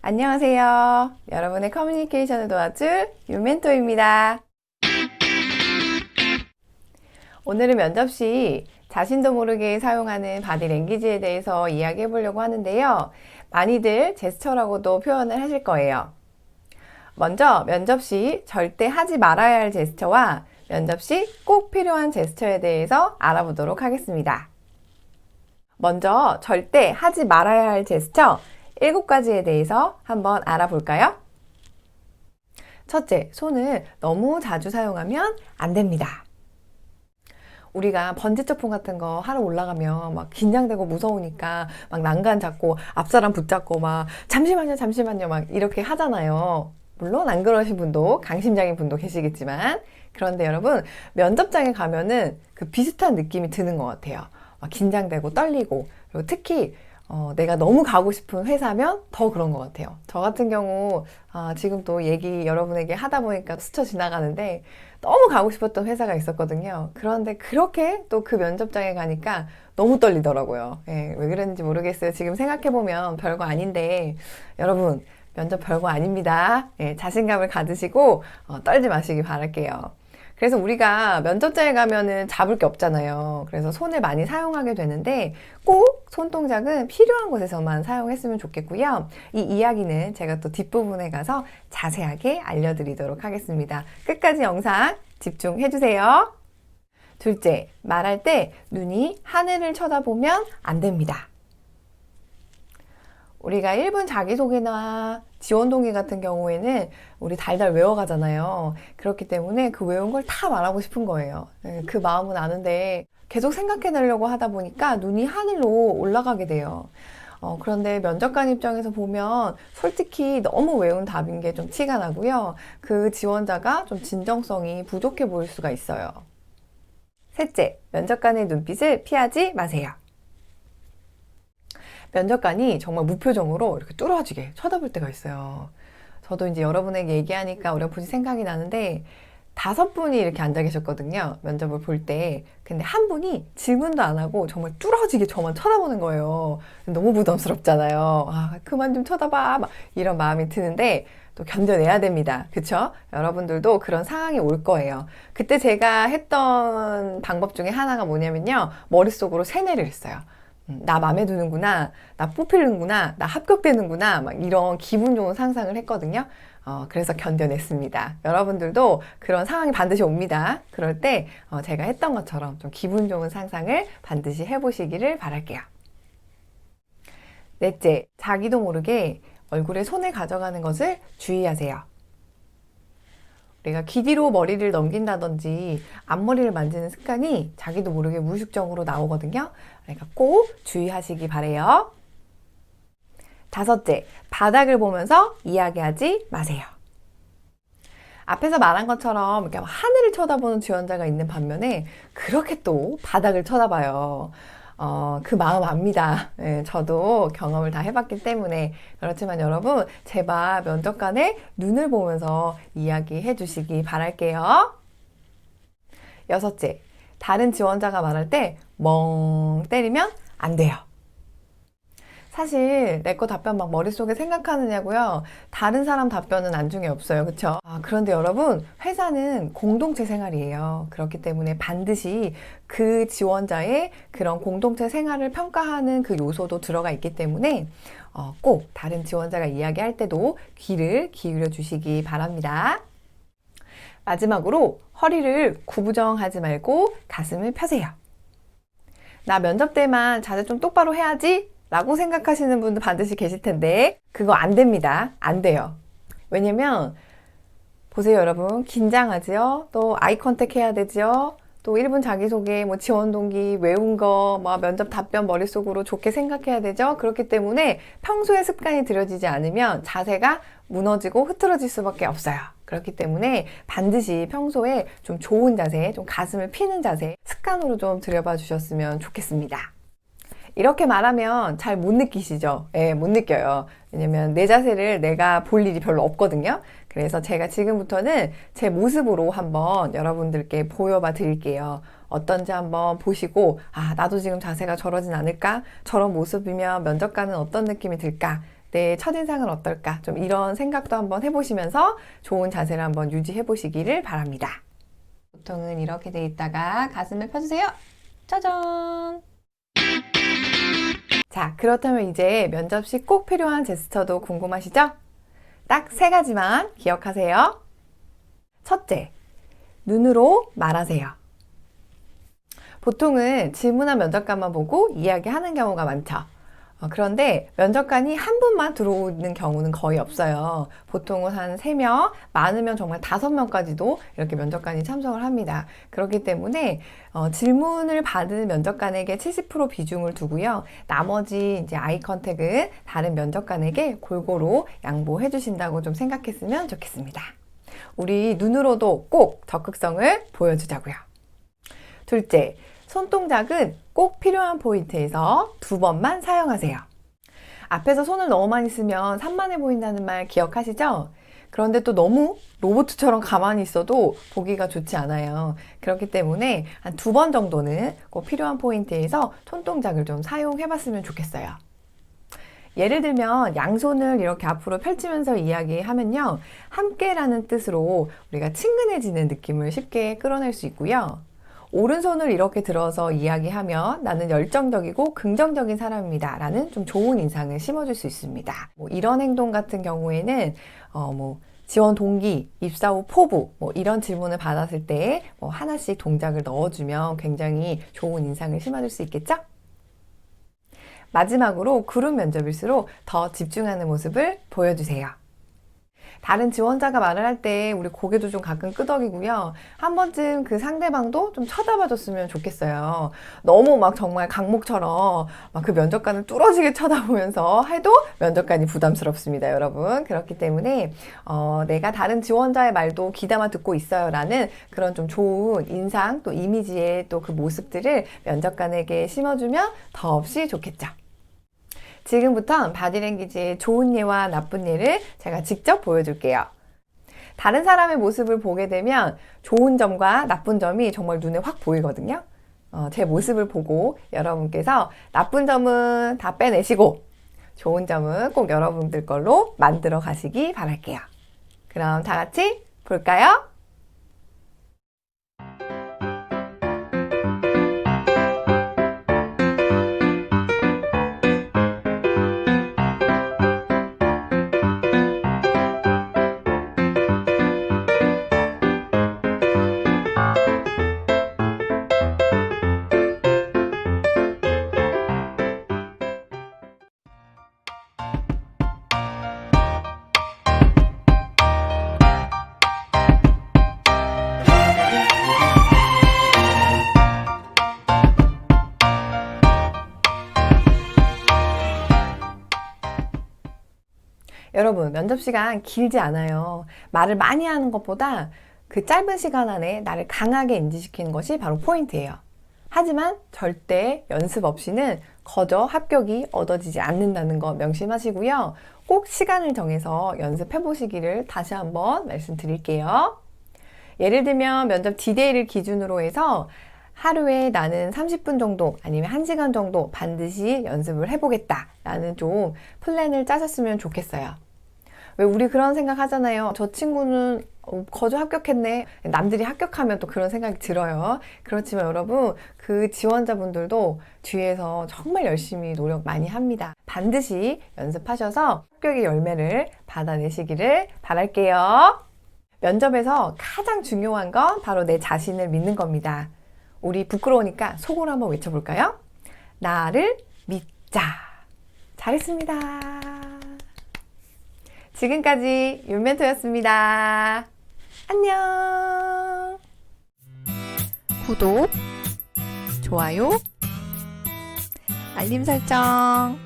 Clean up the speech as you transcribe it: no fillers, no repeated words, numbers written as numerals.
안녕하세요. 여러분의 커뮤니케이션을 도와줄 윤멘토입니다. 오늘은 면접 시 자신도 모르게 사용하는 바디랭귀지에 대해서 이야기해 보려고 하는데요. 많이들 제스처라고도 표현을 하실 거예요. 먼저 면접 시 절대 하지 말아야 할 제스처와 면접 시 꼭 필요한 제스처에 대해서 알아보도록 하겠습니다. 먼저 절대 하지 말아야 할 제스처 7가지에 대해서 한번 알아볼까요? 첫째, 손을 너무 자주 사용하면 안 됩니다. 우리가 번지점프 같은 거 하러 올라가면 막 긴장되고 무서우니까 막 난간 잡고 앞사람 붙잡고 막 잠시만요 막 이렇게 하잖아요. 물론 안 그러신 분도 강심장인 분도 계시겠지만, 그런데 여러분 면접장에 가면은 그 비슷한 느낌이 드는 것 같아요. 막 긴장되고 떨리고, 그리고 특히 내가 너무 가고 싶은 회사면 더 그런 것 같아요. 저 같은 경우 지금 또 얘기 여러분에게 하다 보니까 스쳐 지나가는데 너무 가고 싶었던 회사가 있었거든요. 그런데 그렇게 또 그 면접장에 가니까 너무 떨리더라고요. 예, 왜 그랬는지 모르겠어요. 지금 생각해보면 별거 아닌데, 여러분 면접 별거 아닙니다. 예, 자신감을 가지시고 떨지 마시기 바랄게요. 그래서 우리가 면접장에 가면은 잡을 게 없잖아요. 그래서 손을 많이 사용하게 되는데 꼭 손동작은 필요한 곳에서만 사용했으면 좋겠고요. 이 이야기는 제가 또 뒷부분에 가서 자세하게 알려드리도록 하겠습니다. 끝까지 영상 집중해 주세요. 둘째, 말할 때 눈이 하늘을 쳐다보면 안 됩니다. 우리가 1분 자기소개나 지원 동의 같은 경우에는 우리 달달 외워가잖아요. 그렇기 때문에 그 외운 걸 다 말하고 싶은 거예요. 그 마음은 아는데 계속 생각해내려고 하다 보니까 눈이 하늘로 올라가게 돼요. 그런데 면접관 입장에서 보면 솔직히 너무 외운 답인 게 좀 티가 나고요. 그 지원자가 좀 진정성이 부족해 보일 수가 있어요. 셋째, 면접관의 눈빛을 피하지 마세요. 면접관이 정말 무표정으로 이렇게 뚫어지게 쳐다볼 때가 있어요. 저도 이제 여러분에게 얘기하니까 어렴풋이 생각이 나는데 5분이 이렇게 앉아 계셨거든요. 면접을 볼 때. 근데 한 분이 질문도 안 하고 정말 뚫어지게 저만 쳐다보는 거예요. 너무 부담스럽잖아요. 그만 좀 쳐다봐. 막 이런 마음이 드는데 또 견뎌내야 됩니다. 그쵸? 여러분들도 그런 상황이 올 거예요. 그때 제가 했던 방법 중에 하나가 뭐냐면요. 머릿속으로 세뇌를 했어요. 나 맘에 드는구나, 나 뽑히는구나, 나 합격되는구나, 막 이런 기분 좋은 상상을 했거든요. 그래서 견뎌냈습니다. 여러분들도 그런 상황이 반드시 옵니다. 그럴 때 제가 했던 것처럼 좀 기분 좋은 상상을 반드시 해보시기를 바랄게요. 넷째, 자기도 모르게 얼굴에 손을 가져가는 것을 주의하세요. 내가 귀 뒤로 머리를 넘긴다든지 앞머리를 만지는 습관이 자기도 모르게 무의식적으로 나오거든요. 그러니까 꼭 주의하시기 바래요. 5째, 바닥을 보면서 이야기하지 마세요. 앞에서 말한 것처럼 이렇게 하늘을 쳐다보는 지원자가 있는 반면에 그렇게 또 바닥을 쳐다봐요. 그 마음 압니다. 네, 저도 경험을 다 해봤기 때문에. 그렇지만 여러분, 제발 면접관의 눈을 보면서 이야기해 주시기 바랄게요. 6째, 다른 지원자가 말할 때 멍 때리면 안 돼요. 사실 내 거 답변 막 머릿속에 생각하느냐고요. 다른 사람 답변은 안중에 없어요. 그쵸? 그런데 여러분, 회사는 공동체 생활이에요. 그렇기 때문에 반드시 그 지원자의 그런 공동체 생활을 평가하는 그 요소도 들어가 있기 때문에 꼭 다른 지원자가 이야기할 때도 귀를 기울여 주시기 바랍니다. 마지막으로 허리를 구부정하지 말고 가슴을 펴세요. 나 면접 때만 자세 좀 똑바로 해야지 라고 생각하시는 분도 반드시 계실 텐데 그거 안 됩니다. 안 돼요. 왜냐면 보세요 여러분, 긴장하지요. 또 아이 컨택 해야 되지요. 또 1분 자기소개, 지원 동기, 외운 거, 면접 답변 머릿속으로 좋게 생각해야 되죠. 그렇기 때문에 평소에 습관이 들여지지 않으면 자세가 무너지고 흐트러질 수밖에 없어요. 그렇기 때문에 반드시 평소에 좀 좋은 자세, 좀 가슴을 피는 자세 습관으로 좀 들여봐 주셨으면 좋겠습니다. 이렇게 말하면 잘 못 느끼시죠? 예, 못 느껴요. 왜냐면 내 자세를 내가 볼 일이 별로 없거든요. 그래서 제가 지금부터는 제 모습으로 한번 여러분들께 보여봐 드릴게요. 어떤지 한번 보시고, 나도 지금 자세가 저러진 않을까? 저런 모습이면 면접관은 어떤 느낌이 들까? 내 첫인상은 어떨까? 좀 이런 생각도 한번 해보시면서 좋은 자세를 한번 유지해 보시기를 바랍니다. 보통은 이렇게 돼 있다가 가슴을 펴주세요. 짜잔! 자, 그렇다면 이제 면접 시 꼭 필요한 제스처도 궁금하시죠? 딱 3가지만 기억하세요. 첫째, 눈으로 말하세요. 보통은 질문한 면접관만 보고 이야기하는 경우가 많죠. 그런데 면접관이 한 분만 들어오는 경우는 거의 없어요. 보통은 한 3명, 많으면 정말 5명까지도 이렇게 면접관이 참석을 합니다. 그렇기 때문에 질문을 받은 면접관에게 70% 비중을 두고요. 나머지 이제 아이 컨택은 다른 면접관에게 골고루 양보해 주신다고 좀 생각했으면 좋겠습니다. 우리 눈으로도 꼭 적극성을 보여주자고요. 둘째, 손동작은 꼭 필요한 포인트에서 2번만 사용하세요. 앞에서 손을 너무 많이 쓰면 산만해 보인다는 말 기억하시죠? 그런데 또 너무 로봇처럼 가만히 있어도 보기가 좋지 않아요. 그렇기 때문에 한 2번 정도는 꼭 필요한 포인트에서 손동작을 좀 사용해 봤으면 좋겠어요. 예를 들면 양손을 이렇게 앞으로 펼치면서 이야기하면요. 함께라는 뜻으로 우리가 친근해지는 느낌을 쉽게 끌어낼 수 있고요. 오른손을 이렇게 들어서 이야기하면 나는 열정적이고 긍정적인 사람입니다 라는 좀 좋은 인상을 심어줄 수 있습니다. 이런 행동 같은 경우에는 지원 동기, 입사 후 포부 이런 질문을 받았을 때 하나씩 동작을 넣어주면 굉장히 좋은 인상을 심어줄 수 있겠죠? 마지막으로 그룹 면접일수록 더 집중하는 모습을 보여주세요. 다른 지원자가 말을 할 때 우리 고개도 좀 가끔 끄덕이고요. 한 번쯤 그 상대방도 좀 쳐다봐 줬으면 좋겠어요. 너무 막 정말 강목처럼 막 그 면접관을 뚫어지게 쳐다보면서 해도 면접관이 부담스럽습니다, 여러분. 그렇기 때문에 내가 다른 지원자의 말도 귀담아 듣고 있어요 라는 그런 좀 좋은 인상 또 이미지의 또 그 모습들을 면접관에게 심어주면 더없이 좋겠죠. 지금부터 바디랭귀지의 좋은 예와 나쁜 예를 제가 직접 보여줄게요. 다른 사람의 모습을 보게 되면 좋은 점과 나쁜 점이 정말 눈에 확 보이거든요. 제 모습을 보고 여러분께서 나쁜 점은 다 빼내시고 좋은 점은 꼭 여러분들 걸로 만들어 가시기 바랄게요. 그럼 다 같이 볼까요? 여러분, 면접 시간 길지 않아요. 말을 많이 하는 것보다 그 짧은 시간 안에 나를 강하게 인지시키는 것이 바로 포인트예요. 하지만 절대 연습 없이는 거저 합격이 얻어지지 않는다는 거 명심하시고요. 꼭 시간을 정해서 연습해 보시기를 다시 한번 말씀드릴게요. 예를 들면 면접 D-Day를 기준으로 해서 하루에 나는 30분 정도 아니면 1시간 정도 반드시 연습을 해보겠다 라는 좀 플랜을 짜셨으면 좋겠어요. 왜 우리 그런 생각 하잖아요. 저 친구는 거저 합격했네. 남들이 합격하면 또 그런 생각이 들어요. 그렇지만 여러분, 그 지원자분들도 뒤에서 정말 열심히 노력 많이 합니다. 반드시 연습하셔서 합격의 열매를 받아내시기를 바랄게요. 면접에서 가장 중요한 건 바로 내 자신을 믿는 겁니다. 우리 부끄러우니까 속으로 한번 외쳐볼까요? 나를 믿자. 잘했습니다. 지금까지 윤멘토였습니다. 안녕. 구독, 좋아요, 알림 설정